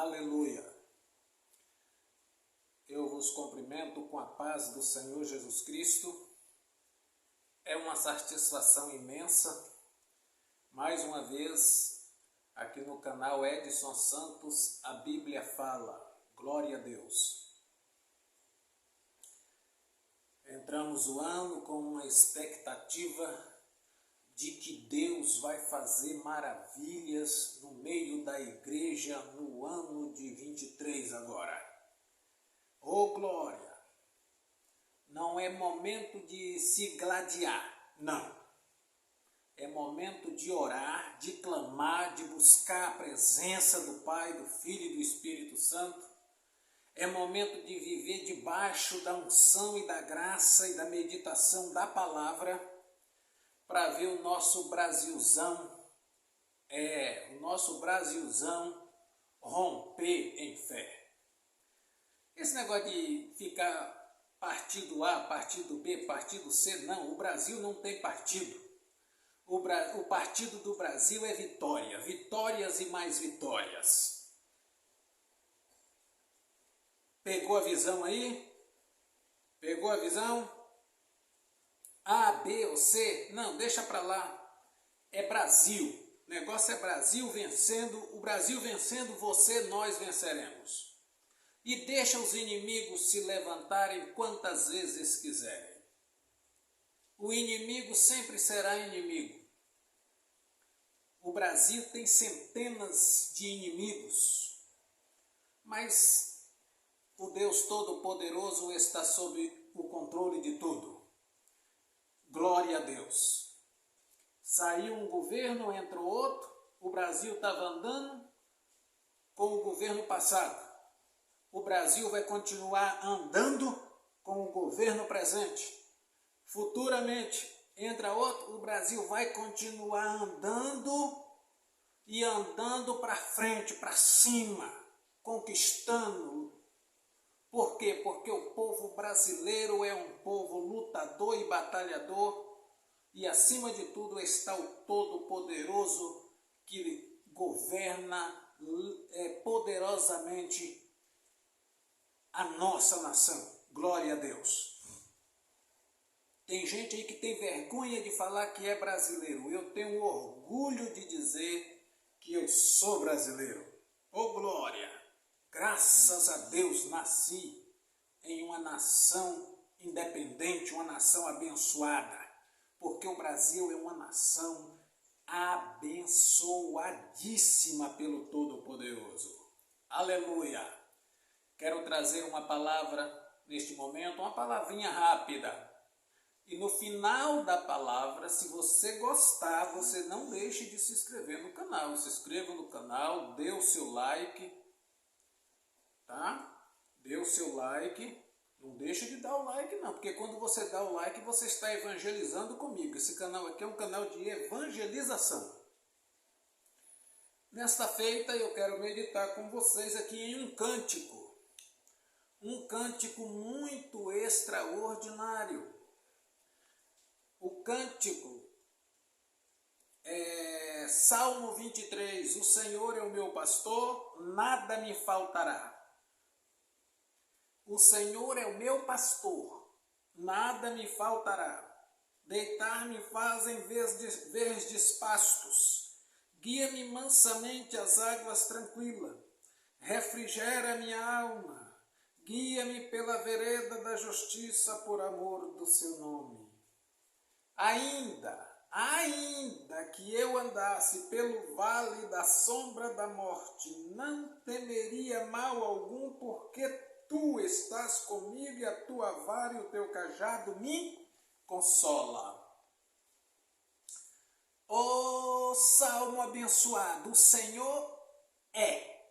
Aleluia! Eu vos cumprimento com a paz do Senhor Jesus Cristo. É uma satisfação imensa, mais uma vez, aqui no canal Edson Santos, a Bíblia fala. Glória a Deus! Entramos o ano com uma expectativa de que Deus vai fazer maravilhas no meio da igreja no ano de 23 agora. Oh glória! Não é momento de se gladiar, não. É momento de orar, de clamar, de buscar a presença do Pai, do Filho e do Espírito Santo. É momento de viver debaixo da unção e da graça e da meditação da palavra, para ver o nosso Brasilzão, romper em fé. Esse negócio de ficar partido A, partido B, partido C, não, o Brasil não tem partido. O partido do Brasil é vitória, vitórias e mais vitórias. Pegou a visão aí? Pegou a visão? A, B ou C? Não, deixa para lá. É Brasil. O negócio é Brasil vencendo. O Brasil vencendo, nós venceremos. E deixa os inimigos se levantarem quantas vezes quiserem. O inimigo sempre será inimigo. O Brasil tem centenas de inimigos. Mas o Deus Todo-Poderoso está sob o controle de tudo. Glória a Deus. Saiu um governo, entrou outro. O Brasil estava andando com o governo passado. O Brasil vai continuar andando com o governo presente. Futuramente entra outro, o Brasil vai continuar andando e andando para frente, para cima, conquistando. Por quê? Porque o povo brasileiro é um povo lutador e batalhador, e acima de tudo está o Todo-Poderoso que governa poderosamente a nossa nação. Glória a Deus! Tem gente aí que tem vergonha de falar que é brasileiro. Eu tenho orgulho de dizer que eu sou brasileiro. Oh glória! Graças a Deus nasci em uma nação independente, uma nação abençoada, porque o Brasil é uma nação abençoadíssima pelo Todo-Poderoso. Aleluia! Quero trazer uma palavra neste momento, uma palavrinha rápida. E no final da palavra, se você gostar, você não deixe de se inscrever no canal. Se inscreva no canal, dê o seu like. Tá? Dê o seu like, não deixe de dar o like não, porque quando você dá o like, você está evangelizando comigo. Esse canal aqui é um canal de evangelização. Nesta feita eu quero meditar com vocês aqui em um cântico muito extraordinário. O cântico é Salmo 23, o Senhor é o meu pastor, nada me faltará. O Senhor é o meu pastor, nada me faltará. Deitar-me faz em verdes pastos. Guia-me mansamente às águas tranquilas. Refrigera minha alma. Guia-me pela vereda da justiça por amor do seu nome. Ainda que eu andasse pelo vale da sombra da morte, não temeria mal algum, porque Tu estás comigo e a tua vara e o teu cajado me consola. Ó salmo abençoado, o Senhor é.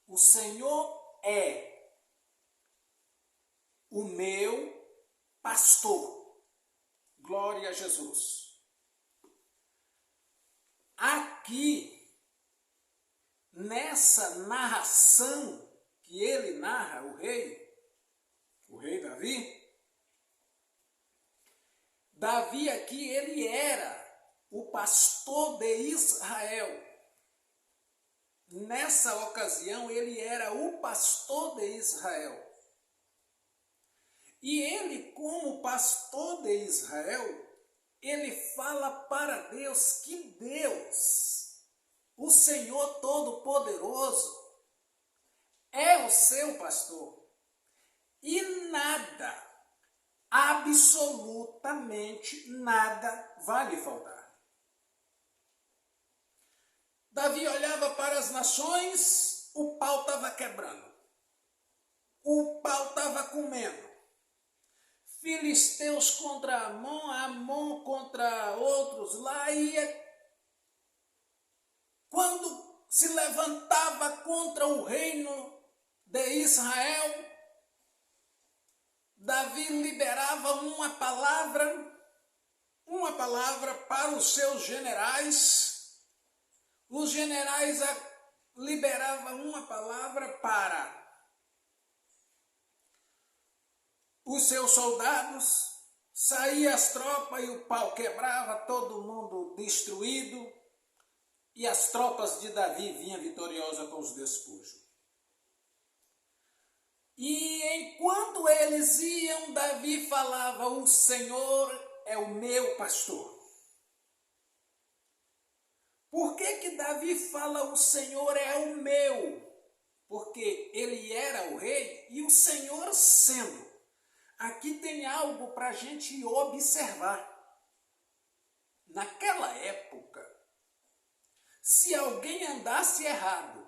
O Senhor é o meu pastor. Glória a Jesus. Aqui, nessa narração que ele narra, o rei Davi aqui, ele era o pastor de Israel. nessa ocasião, ele era o pastor de Israel. E ele, como pastor de Israel, ele fala para Deus que Deus, o Senhor Todo-Poderoso, é o seu pastor. E nada, absolutamente nada, vai lhe faltar. Davi olhava para as nações, o pau estava quebrando. O pau estava comendo. Filisteus contra Amon, Amon contra outros lá, e quando se levantava contra o reino de Israel, Davi liberava uma palavra para os seus generais. Os generais liberavam uma palavra para os seus soldados, saía as tropas e o pau quebrava, todo mundo destruído, e as tropas de Davi vinham vitoriosas com os despojos. E enquanto eles iam, Davi falava: o Senhor é o meu pastor. Por que Davi fala o Senhor é o meu? Porque ele era o rei e o Senhor sendo. Aqui tem algo para a gente observar. Naquela época, se alguém andasse errado,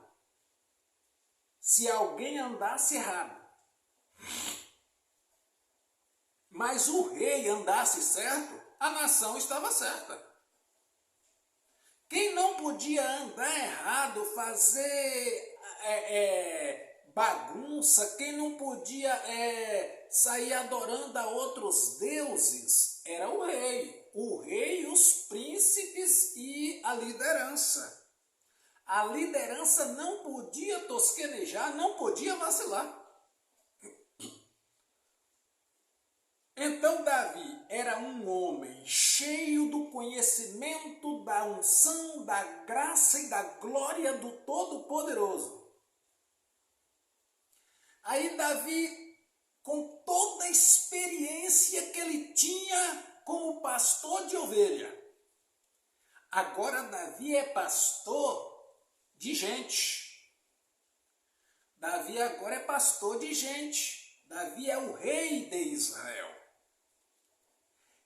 mas o rei andasse certo, a nação estava certa. Quem não podia andar errado, fazer bagunça, quem não podia sair adorando a outros deuses, era o rei. O rei, os príncipes e a liderança. A liderança não podia tosquenejar, não podia vacilar. Então Davi era um homem cheio do conhecimento, da unção, da graça e da glória do Todo-Poderoso. Aí Davi, com toda a experiência que ele tinha como pastor de ovelha, agora Davi é pastor de gente. Davi agora é pastor de gente. Davi é o rei de Israel.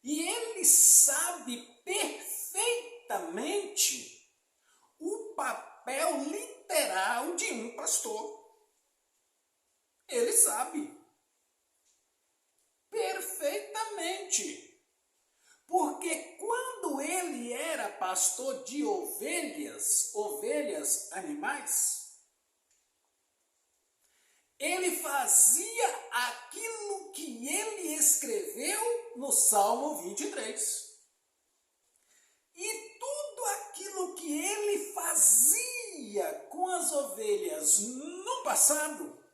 E ele sabe perfeitamente o papel literal de um pastor. Ele sabe perfeitamente. Porque quando ele era pastor de ovelhas animais, ele fazia aquilo que ele escreveu no Salmo 23. E tudo aquilo que ele fazia com as ovelhas no passado,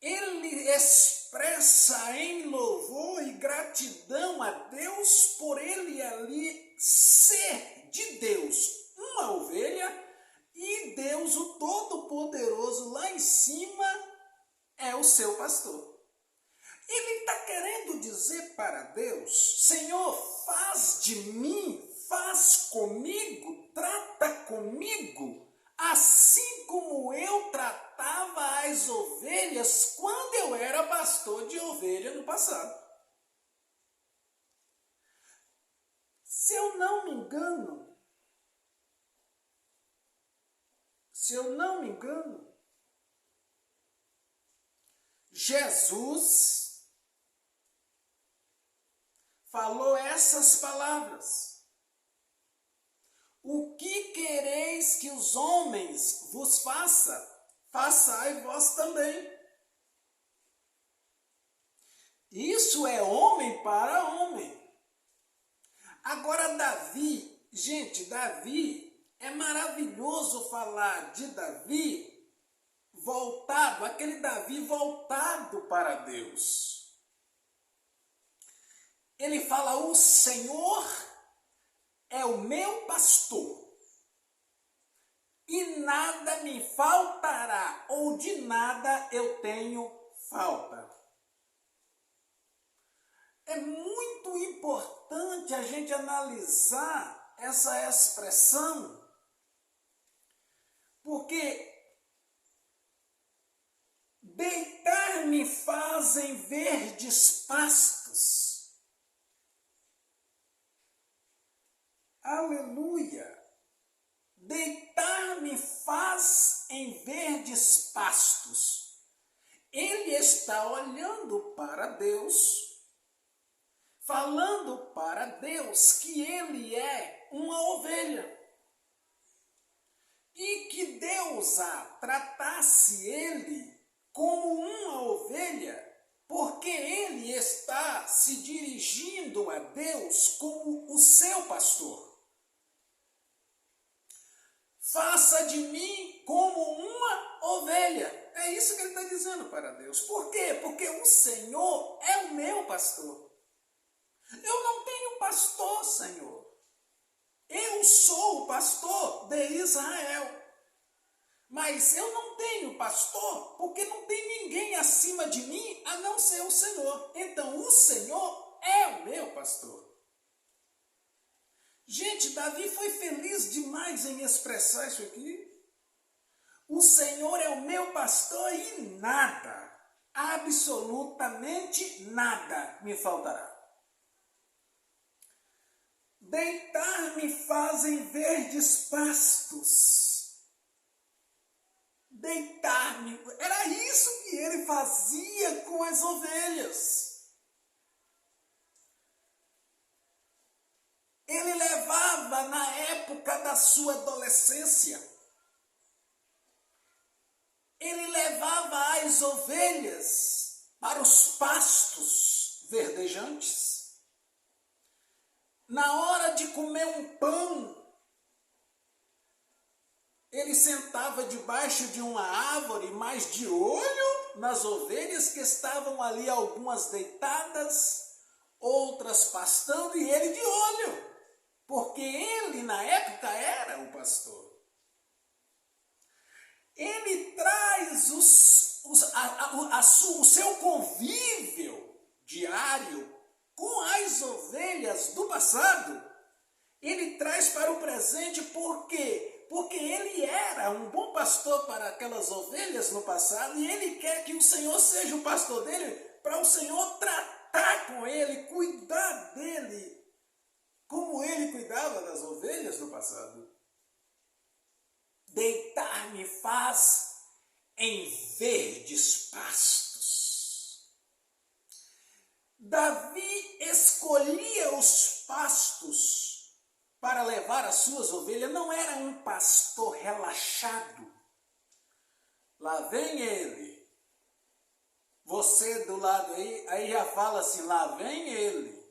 ele expressa em louvor e gratidão a Deus por ele ali ser de Deus uma ovelha, e Deus, o Todo-Poderoso, lá em cima, é o seu pastor. Ele está querendo dizer para Deus: Senhor, faz de mim, faz comigo, trata comigo, assim como eu tratava as ovelhas quando eu era pastor de ovelha no passado. Se eu não me engano, Jesus falou essas palavras: o que quereis que os homens vos façam, façai vós também. Isso é homem para homem. Agora Davi, gente, Davi, é maravilhoso falar de Davi voltado, aquele Davi voltado para Deus. Ele fala: o Senhor é o meu pastor, e nada faltará, ou de nada eu tenho falta. É muito importante a gente analisar essa expressão, porque deitar-me faz em verdes pastos. Aleluia! Deitar-me faz em verdes pastos. Ele está olhando para Deus, falando para Deus que ele é uma ovelha. E que Deus tratasse ele como uma ovelha, porque ele está se dirigindo a Deus como o seu pastor. Faça de mim como uma ovelha. É isso que ele está dizendo para Deus. Por quê? Porque o Senhor é o meu pastor. Eu não tenho pastor, Senhor. Eu sou o pastor de Israel. Mas eu não tenho pastor, porque não tem ninguém acima de mim a não ser o Senhor. Então o Senhor é o meu pastor. Gente, Davi foi feliz demais em expressar isso aqui. O Senhor é o meu pastor e nada, absolutamente nada me faltará. Deitar-me fazem verdes pastos. Deitar-me, era isso que ele fazia com as ovelhas. Ele levava na época da sua adolescência, ele levava as ovelhas para os pastos verdejantes. Na hora de comer um pão, ele sentava debaixo de uma árvore, mas de olho nas ovelhas que estavam ali, algumas deitadas, outras pastando, e ele de olho, porque ele na época era o pastor. Ele traz o seu convívio diário com as ovelhas do passado. Ele traz para o presente, por quê? Porque ele era um bom pastor para aquelas ovelhas no passado, e ele quer que o Senhor seja o pastor dele, para o Senhor tratar com ele, cuidar dele, como ele cuidava das ovelhas no passado. Deitar-me faz em verdes pastos. Davi escolhia os pastos para levar as suas ovelhas, não era um pastor relaxado. Lá vem ele. Você do lado aí já fala assim, lá vem ele.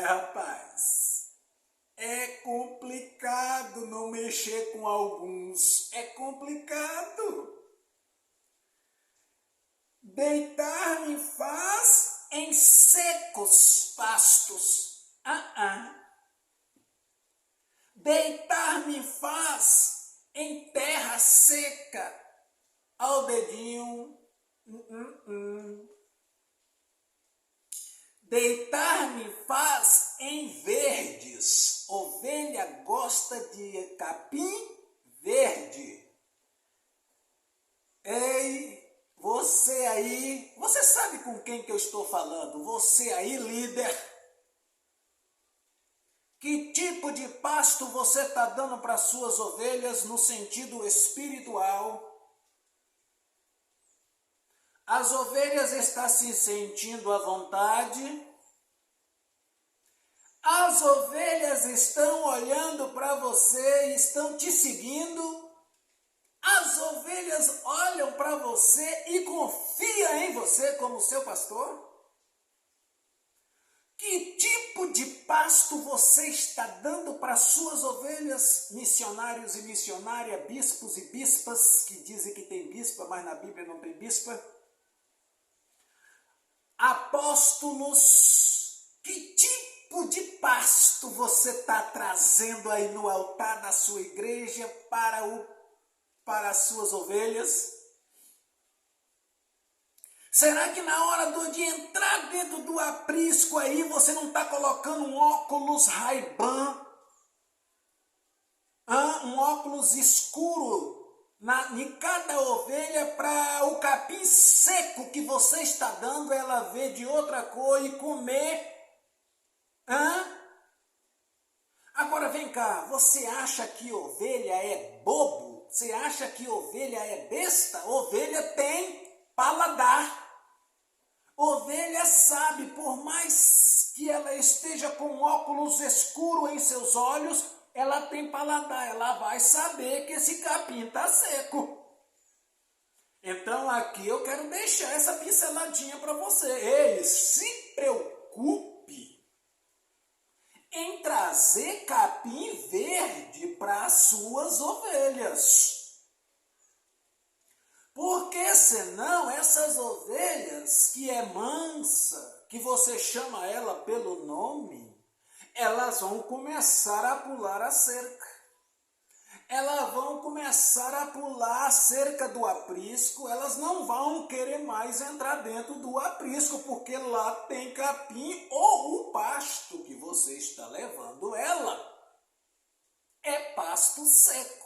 Rapaz, é complicado não mexer com alguns, é complicado. Deitar-me faz em secos pastos. Deitar-me faz em terra seca. Ao dedinho. Deitar-me faz em verdes. Ovelha gosta de capim verde. Ei, você aí, você sabe com quem que eu estou falando? Você aí, líder. Que tipo de pasto você está dando para suas ovelhas no sentido espiritual? As ovelhas estão se sentindo à vontade? As ovelhas estão olhando para você, estão te seguindo? As ovelhas olham para você e confiam em você como seu pastor? Que tipo de pasto você está dando para suas ovelhas, missionários e missionárias, bispos e bispas, que dizem que tem bispa, mas na Bíblia não tem bispa? Apóstolos, que tipo de pasto você está trazendo aí no altar da sua igreja para as suas ovelhas? Será que na hora de entrar dentro do aprisco aí, você não está colocando um óculos Ray-Ban, um óculos escuro em cada ovelha para o capim seco que você está dando ela ver de outra cor e comer? Agora vem cá, você acha que ovelha é bobo? Você acha que ovelha é besta? Ovelha tem paladar. Ovelha sabe, por mais que ela esteja com óculos escuro em seus olhos, ela tem paladar, ela vai saber que esse capim está seco. Então aqui eu quero deixar essa pinceladinha para você. Ei, se preocupe em trazer capim verde para as suas ovelhas. Porque senão essas ovelhas que é mansa, que você chama ela pelo nome, elas vão começar a pular a cerca. Elas vão começar a pular a cerca do aprisco, elas não vão querer mais entrar dentro do aprisco, porque lá tem capim ou o pasto que você está levando ela é pasto seco.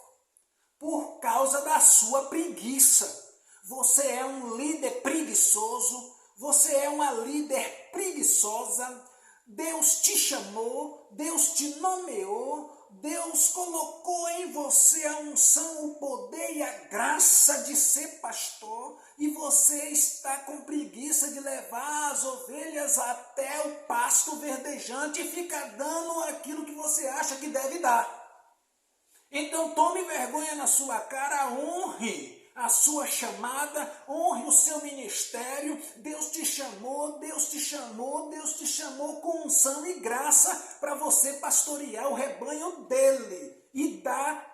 Por causa da sua preguiça. Você é um líder preguiçoso, você é uma líder preguiçosa. Deus te chamou, Deus te nomeou, Deus colocou em você a unção, o poder e a graça de ser pastor, e você está com preguiça de levar as ovelhas até o pasto verdejante e fica dando aquilo que você acha que deve dar. Então tome vergonha na sua cara, honre a sua chamada, honre o seu ministério. Deus te chamou, Deus te chamou, Deus te chamou com unção e graça para você pastorear o rebanho dele e dar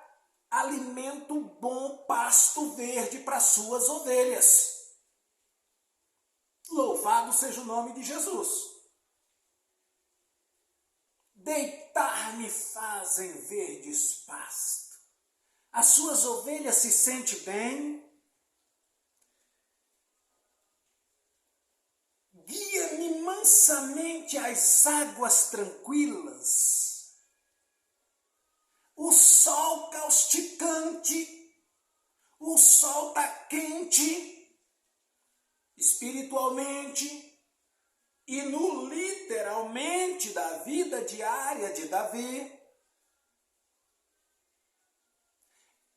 alimento bom, pasto verde para suas ovelhas. Louvado seja o nome de Jesus. Deitar-me fazem verdes pasto. As suas ovelhas se sentem bem. Guia-me mansamente às águas tranquilas. O sol causticante, o sol está quente, espiritualmente, e no literalmente da vida diária de Davi,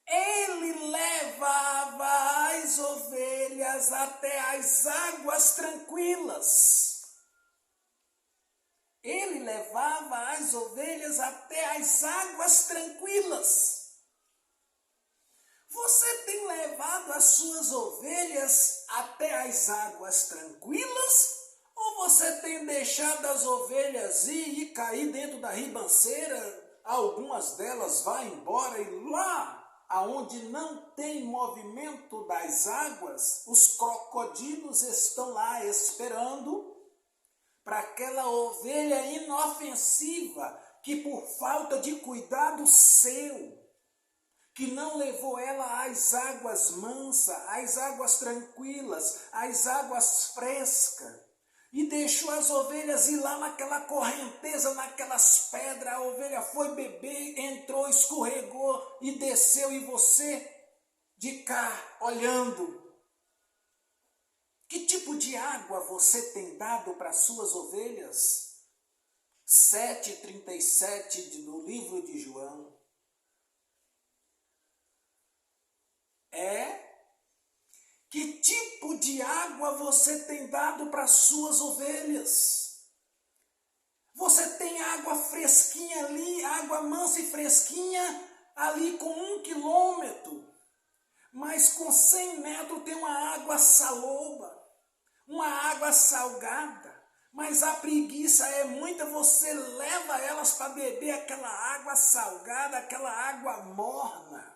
ele levava as ovelhas até as águas tranquilas. Ele levava as ovelhas até as águas tranquilas. Você tem levado as suas ovelhas até as águas tranquilas? Ou você tem deixado as ovelhas ir e cair dentro da ribanceira? Algumas delas vão embora e lá, aonde não tem movimento das águas, os crocodilos estão lá esperando para aquela ovelha inofensiva que por falta de cuidado seu, que não levou ela às águas mansas, às águas tranquilas, às águas frescas, e deixou as ovelhas ir lá naquela correnteza, naquelas pedras. A ovelha foi beber, entrou, escorregou e desceu, e você de cá olhando. Que tipo de água você tem dado para as suas ovelhas? 7,37 no livro de João. Que tipo de água você tem dado para as suas ovelhas? Você tem água fresquinha ali, água mansa e fresquinha ali com 1 quilômetro, mas com 100 metros tem uma água saloba, uma água salgada, mas a preguiça é muita, você leva elas para beber aquela água salgada, aquela água morna,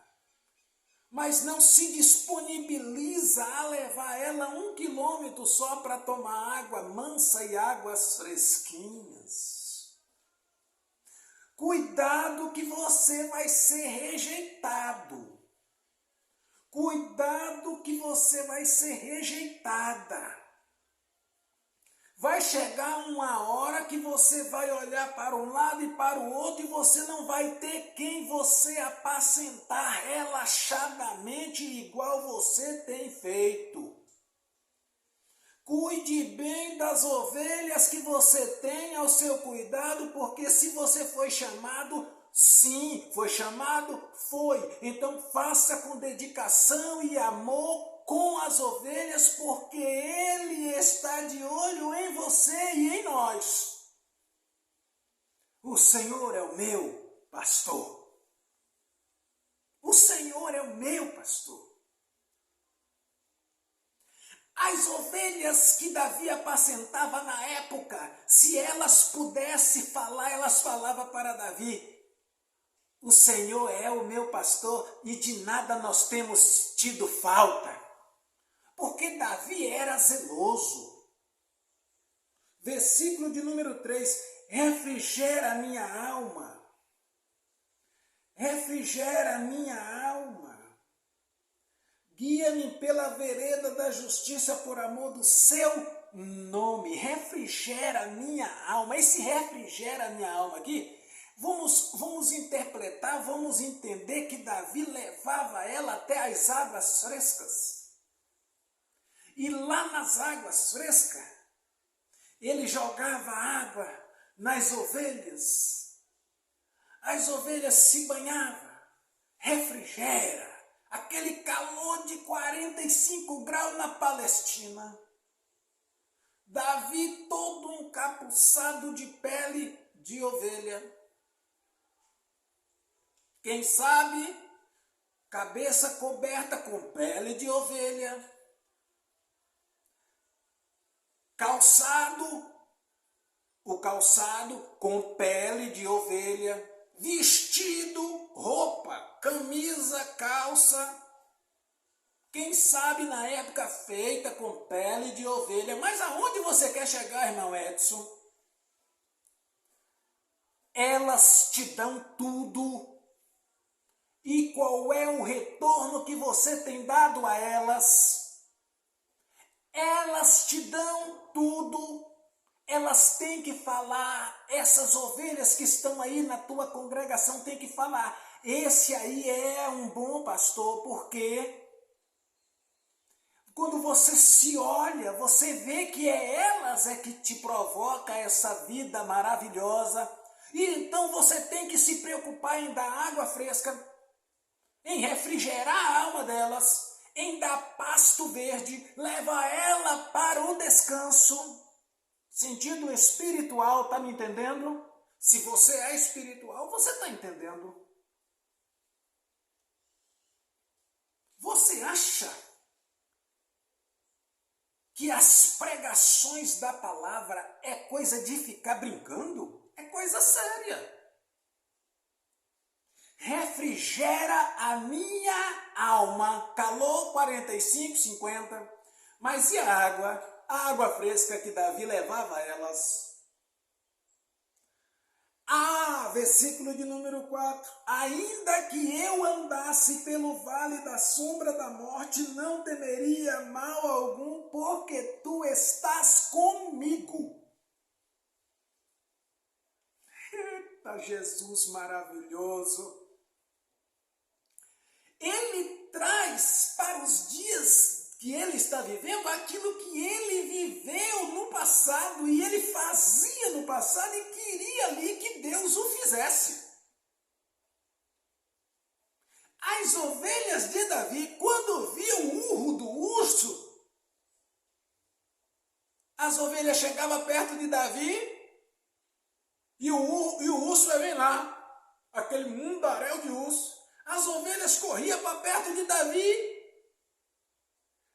mas não se disponibiliza a levar ela 1 quilômetro só para tomar água mansa e águas fresquinhas. Cuidado que você vai ser rejeitado. Cuidado que você vai ser rejeitada. Vai chegar uma hora que você vai olhar para um lado e para o outro e você não vai ter quem você apacentar relaxadamente igual você tem feito. Cuide bem das ovelhas que você tem ao seu cuidado, porque se você foi chamado, sim, foi chamado, foi. Então faça com dedicação e amor com as ovelhas, porque Ele está de olho em você e em nós. O Senhor é o meu pastor. O Senhor é o meu pastor. As ovelhas que Davi apacentava na época, se elas pudessem falar, elas falavam para Davi: o Senhor é o meu pastor e de nada nós temos tido falta. Porque Davi era zeloso. Versículo de número 3, refrigera a minha alma. Refrigera a minha alma. Guia-me pela vereda da justiça por amor do seu nome. Refrigera a minha alma. Esse refrigera a minha alma aqui, vamos interpretar, vamos entender que Davi levava ela até as águas frescas. E lá nas águas frescas, ele jogava água nas ovelhas. As ovelhas se banhavam, refrigera. Aquele calor de 45 graus na Palestina. Davi todo encapuçado de pele de ovelha. Quem sabe, cabeça coberta com pele de ovelha. O calçado com pele de ovelha. Vestido, roupa, camisa, calça, quem sabe na época feita com pele de ovelha. Mas aonde você quer chegar, irmão Edson? Elas te dão tudo. E qual é o retorno que você tem dado a elas? Elas te dão tudo. Elas têm que falar, essas ovelhas que estão aí na tua congregação têm que falar: esse aí é um bom pastor, porque quando você se olha, você vê que elas que te provoca essa vida maravilhosa. E então você tem que se preocupar em dar água fresca, em refrigerar a alma delas, em dar pasto verde, levar ela para o descanso. Sentido espiritual, tá me entendendo? Se você é espiritual, você está entendendo. Você acha que as pregações da palavra é coisa de ficar brincando? É coisa séria. Refrigera a minha alma. Calor 45, 50. Mas e a água? A água fresca que Davi levava a elas. Versículo de número 4. Ainda que eu andasse pelo vale da sombra da morte, não temeria mal algum, porque tu estás comigo. Eita, Jesus maravilhoso. Ele traz para os dias que ele está vivendo aquilo que ele viveu no passado e ele fazia no passado e queria ali que Deus o fizesse. As ovelhas de Davi, quando viam o urro do urso, as ovelhas chegavam perto de Davi e o urso ia vir lá, aquele mundaréu de urso. As ovelhas corriam para perto de Davi.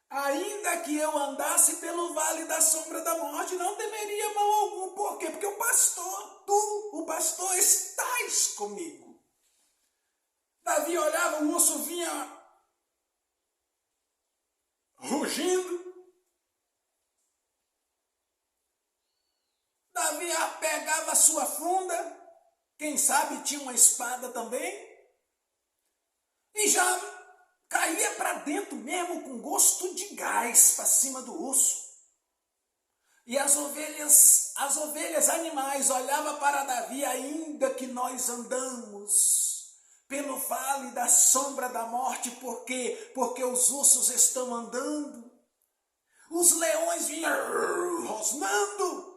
Ainda que eu andasse pelo vale da sombra da morte, não temeria mal algum. Por quê? Porque o pastor, estás comigo. Davi olhava, o urso vinha rugindo. Davi pegava a sua funda, Quem sabe tinha uma espada também. E já caía para dentro mesmo com gosto de gás para cima do urso. E as ovelhas animais olhavam para Davi, ainda que nós andamos pelo vale da sombra da morte, porque os ursos estão andando, os leões vinham rosnando.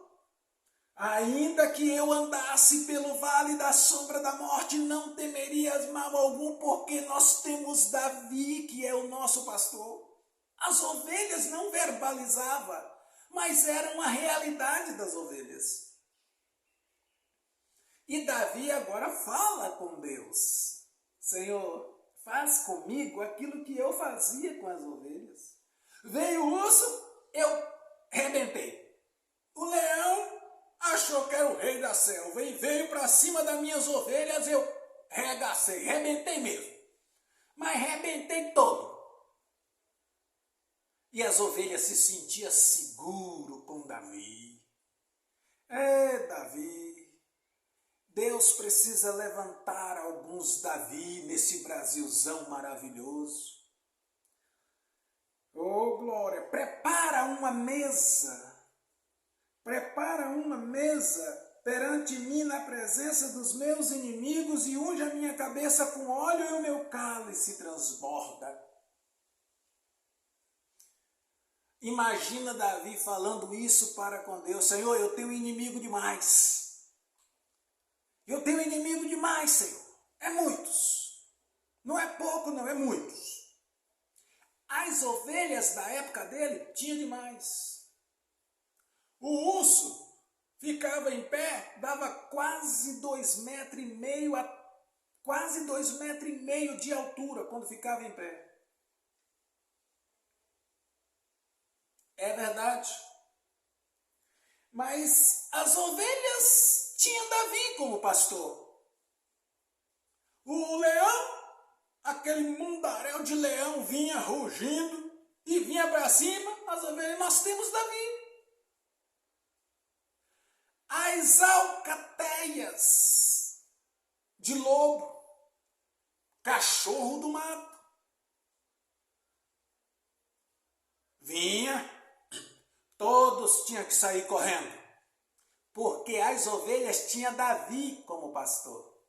Ainda que eu andasse pelo vale da sombra da morte, não temerias mal algum, porque nós temos Davi, que é o nosso pastor. As ovelhas não verbalizavam, mas era uma realidade das ovelhas. E Davi agora fala com Deus. Senhor, faz comigo aquilo que eu fazia com as ovelhas. Veio o urso, eu rebentei. O leão achou que era o rei da selva e veio para cima das minhas ovelhas, eu regacei, rebentei mesmo. Mas rebentei todo. E as ovelhas se sentiam seguro com Davi. Davi, Deus precisa levantar alguns Davi nesse Brasilzão maravilhoso. Oh, glória, prepara uma mesa perante mim na presença dos meus inimigos e unge a minha cabeça com óleo e o meu cálice transborda. Imagina Davi falando isso para com Deus. Senhor, eu tenho inimigo demais. Eu tenho inimigo demais, Senhor. É muitos. Não é pouco, não, é muitos. As ovelhas da época dele tinham demais. O urso ficava em pé, dava quase 2,5 metros quase 2,5 metros de altura quando ficava em pé. É verdade. Mas as ovelhas tinham Davi como pastor. O leão, aquele mundaréu de leão vinha rugindo e vinha para cima. As ovelhas, nós temos Davi. As alcateias de lobo, cachorro do mato, vinha. Todos tinham que sair correndo, porque as ovelhas tinham Davi como pastor.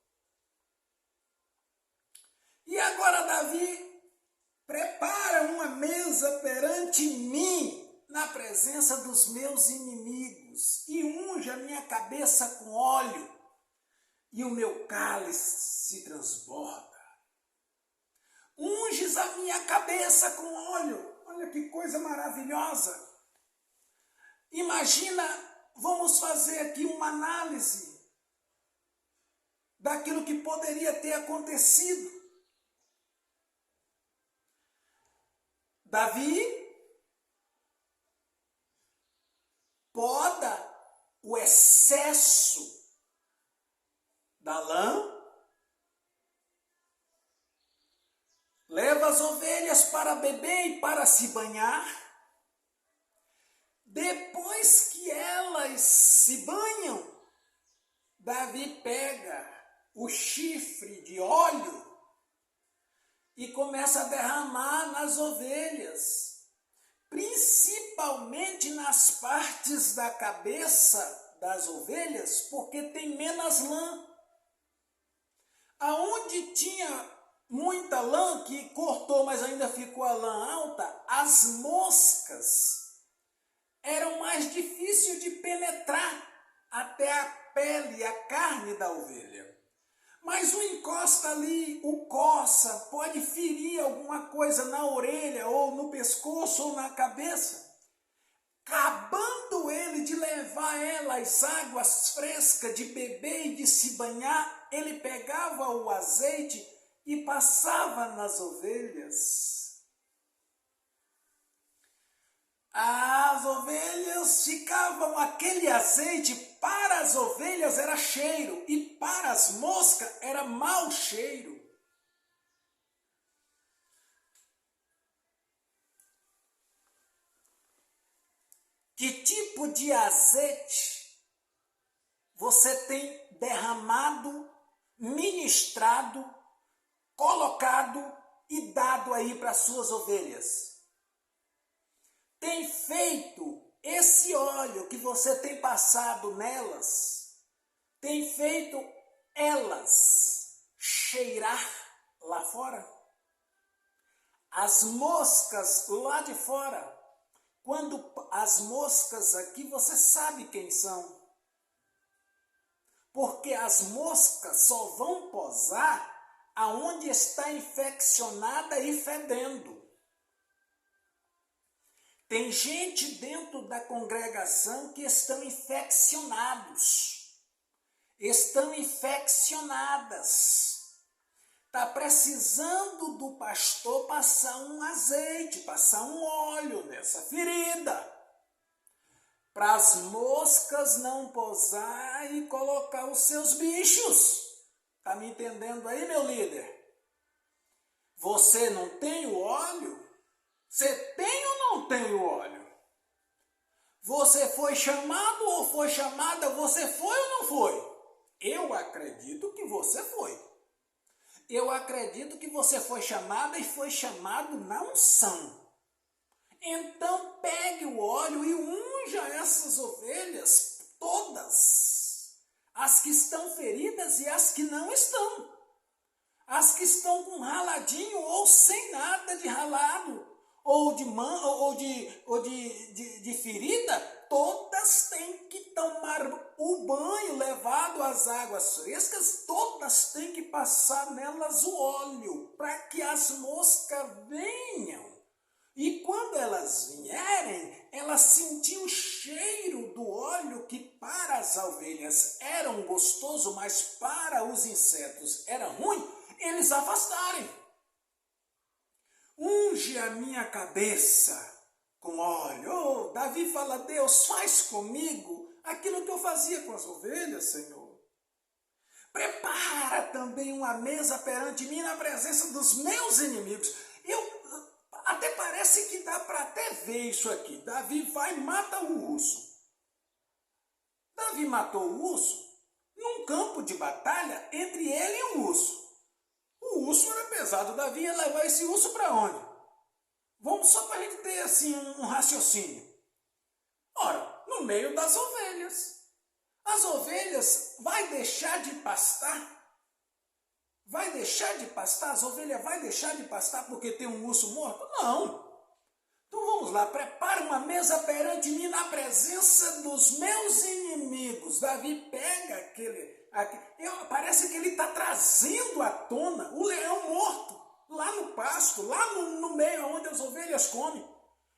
E agora Davi prepara uma mesa perante mim, na presença dos meus inimigos, e unge a minha cabeça com óleo, e o meu cálice se transborda. Unges a minha cabeça com óleo, olha que coisa maravilhosa. Imagina, vamos fazer aqui uma análise daquilo que poderia ter acontecido. Davi poda o excesso da lã, leva as ovelhas para beber e para se banhar. Depois que elas se banham, Davi pega o chifre de óleo e começa a derramar nas ovelhas, principalmente nas partes da cabeça das ovelhas, porque tem menos lã. Aonde tinha muita lã, que cortou, mas ainda ficou a lã alta, as moscas eram mais difíceis de penetrar até a pele, a carne da ovelha. Mas o encosta ali, o coça, pode ferir alguma coisa na orelha, ou no pescoço, ou na cabeça. Acabando ele de levar ela as águas frescas, de beber e de se banhar, ele pegava o azeite e passava nas ovelhas. As ovelhas ficavam, aquele azeite para as ovelhas era cheiro e para as moscas era mau cheiro. Que tipo de azeite você tem derramado, ministrado, colocado e dado aí para suas ovelhas? Tem feito esse óleo que você tem passado nelas, tem feito elas cheirar lá fora? As moscas lá de fora, quando as moscas aqui, você sabe quem são. Porque as moscas só vão posar aonde está infeccionada e fedendo. Tem gente dentro da congregação que estão infeccionados, estão infeccionadas. Está precisando do pastor passar um azeite, passar um óleo nessa ferida, para as moscas não posar e colocar os seus bichos. Está me entendendo aí, meu líder? Você não tem o óleo? Você tem ou não tem o óleo? Você foi chamado ou foi chamada? Você foi ou não foi? Eu acredito que você foi. Eu acredito que você foi chamada e foi chamado na unção. Então pegue o óleo e unja essas ovelhas todas. As que estão feridas e as que não estão. As que estão com raladinho ou sem nada de ralado. Ou de ferida, todas têm que tomar o banho levado às águas frescas, todas têm que passar nelas o óleo, para que as moscas venham. E quando elas vierem, elas sentiam o cheiro do óleo que para as ovelhas era um gostoso, mas para os insetos era ruim, eles afastarem. Unge a minha cabeça com óleo. Oh, Davi fala, Deus, faz comigo aquilo que eu fazia com as ovelhas, Senhor. Prepara também uma mesa perante mim na presença dos meus inimigos. Até parece que dá para até ver isso aqui. Davi vai e mata o urso. Davi matou o urso num campo de batalha entre ele e o urso. O urso era pesado, Davi ia levar esse urso para onde? Vamos só para a gente ter assim um raciocínio. Ora, no meio das ovelhas. As ovelhas vai deixar de pastar? Vai deixar de pastar? As ovelhas vai deixar de pastar porque tem um urso morto? Não. Então vamos lá, prepara uma mesa perante mim na presença dos meus inimigos. Davi pega parece que ele está trazendo à tona o leão morto, lá no pasto, lá no meio onde as ovelhas comem.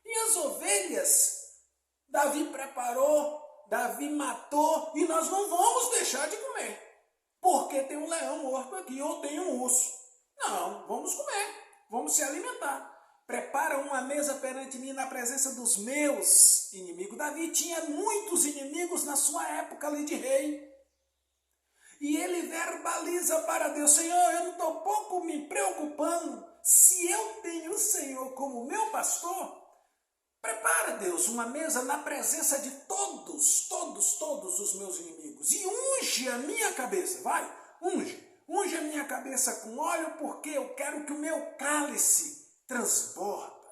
E as ovelhas, Davi preparou, Davi matou, e nós não vamos deixar de comer, porque tem um leão morto aqui, ou tem um urso. Não, vamos comer, vamos se alimentar. Prepara uma mesa perante mim na presença dos meus inimigos. Davi tinha muitos inimigos na sua época ali de rei. E ele verbaliza para Deus, Senhor, eu não estou pouco me preocupando se eu tenho o Senhor como meu pastor. Prepara, Deus, uma mesa na presença de todos os meus inimigos. E unge a minha cabeça, vai, unge a minha cabeça com óleo, porque eu quero que o meu cálice transborda.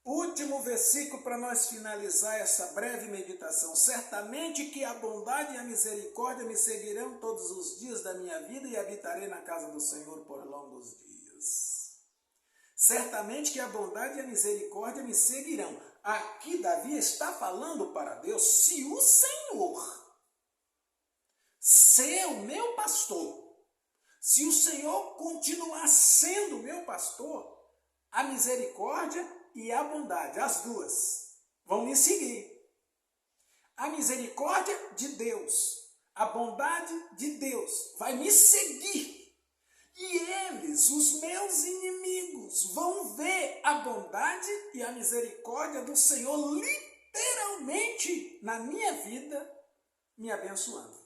Último versículo para nós finalizar essa breve meditação. Certamente que a bondade e a misericórdia me seguirão todos os dias da minha vida e habitarei na casa do Senhor por longos dias. Certamente que a bondade e a misericórdia me seguirão. Aqui Davi está falando para Deus, se o Senhor ser o meu pastor, se o Senhor continuar sendo o meu pastor, a misericórdia e a bondade, as duas, vão me seguir. A misericórdia de Deus, a bondade de Deus vai me seguir. E eles, os meus inimigos, vão ver a bondade e a misericórdia do Senhor literalmente na minha vida, me abençoando.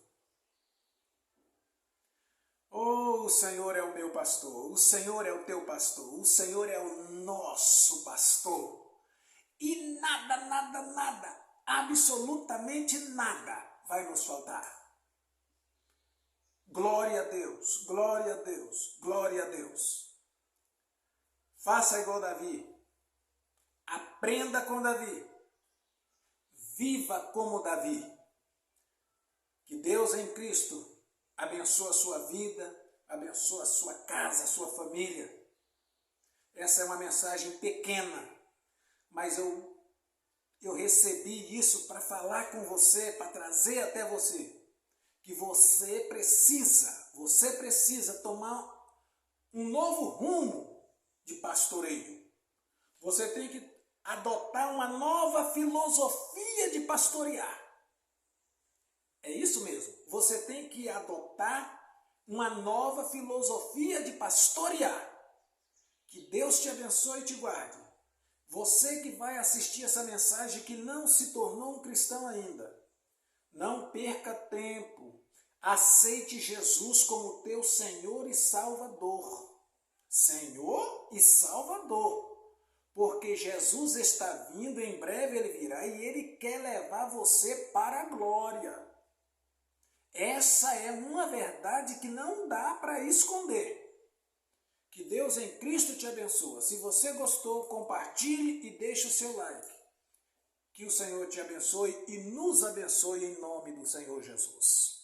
Oh, o Senhor é o meu pastor, o Senhor é o teu pastor, o Senhor é o nosso pastor. E nada absolutamente nada vai nos faltar. Glória a Deus, glória a Deus, glória a Deus. Faça igual Davi. Aprenda com Davi. Viva como Davi. Que Deus em Cristo abençoe a sua vida, abençoe a sua casa, a sua família. Essa é uma mensagem pequena, mas eu recebi isso para falar com você, para trazer até você. Que você precisa tomar um novo rumo de pastoreio. Você tem que adotar uma nova filosofia de pastorear. É isso mesmo. Você tem que adotar uma nova filosofia de pastorear. Que Deus te abençoe e te guarde. Você que vai assistir essa mensagem que não se tornou um cristão ainda, não perca tempo. Aceite Jesus como teu Senhor e Salvador. Senhor e Salvador. Porque Jesus está vindo, em breve Ele virá e Ele quer levar você para a glória. Essa é uma verdade que não dá para esconder. Que Deus em Cristo te abençoe. Se você gostou, compartilhe e deixe o seu like. Que o Senhor te abençoe e nos abençoe em nome do Senhor Jesus.